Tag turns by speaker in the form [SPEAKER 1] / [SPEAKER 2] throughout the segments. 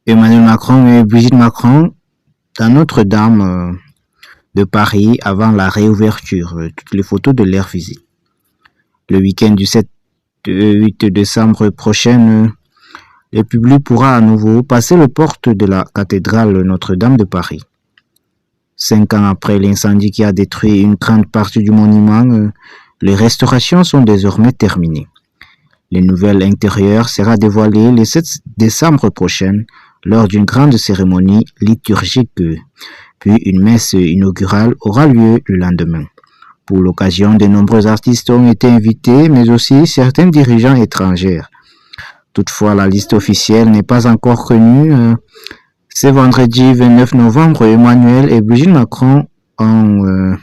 [SPEAKER 1] Emmanuel Macron et Brigitte Macron dans Notre-Dame de Paris avant la réouverture. Toutes les photos de leur visite. Le week-end du 7-8 décembre prochain, le public pourra à nouveau passer les portes de la cathédrale Notre-Dame de Paris. 5 ans après l'incendie qui a détruit une grande partie du monument, les restaurations sont désormais terminées. Les nouvelles intérieures sera dévoilées le 7 décembre prochain lors d'une grande cérémonie liturgique, puis une messe inaugurale aura lieu le lendemain. Pour l'occasion, de nombreux artistes ont été invités, mais aussi certains dirigeants étrangers. Toutefois, la liste officielle n'est pas encore connue. Ce vendredi 29 novembre, Emmanuel et Brigitte Macron ont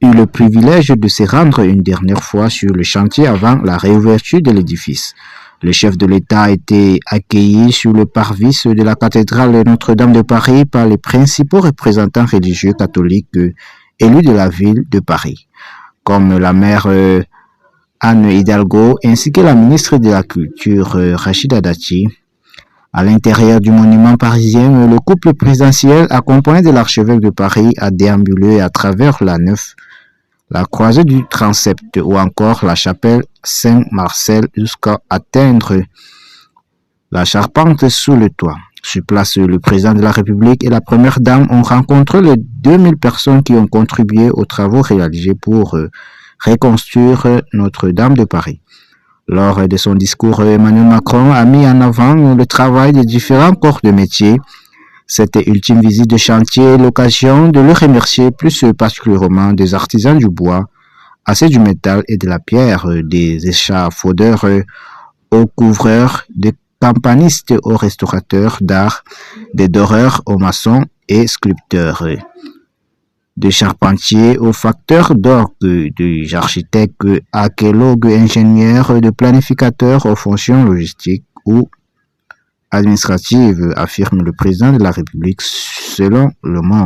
[SPEAKER 1] eu le privilège de se rendre une dernière fois sur le chantier avant la réouverture de l'édifice. Le chef de l'État a été accueilli sur le parvis de la cathédrale Notre-Dame de Paris par les principaux représentants religieux catholiques élus de la ville de Paris, comme la maire Anne Hidalgo ainsi que la ministre de la Culture Rachida Dati. À l'intérieur du monument parisien, le couple présidentiel accompagné de l'archevêque de Paris a déambulé à travers la nef, la croisée du transept ou encore la chapelle Saint-Marcel jusqu'à atteindre la charpente sous le toit. Sur place, le président de la République et la première dame ont rencontré les 2000 personnes qui ont contribué aux travaux réalisés pour reconstruire Notre-Dame de Paris. Lors de son discours, Emmanuel Macron a mis en avant le travail des différents corps de métier. Cette ultime visite de chantier est l'occasion de le remercier plus particulièrement des artisans du bois, assez du métal et de la pierre, des échafaudeurs aux couvreurs, des campanistes aux restaurateurs d'art, des doreurs aux maçons et sculpteurs, des charpentiers aux facteurs d'orgue, des architectes, archéologues, ingénieurs, de planificateurs aux fonctions logistiques ou administratives, affirme le président de la République selon Le Monde.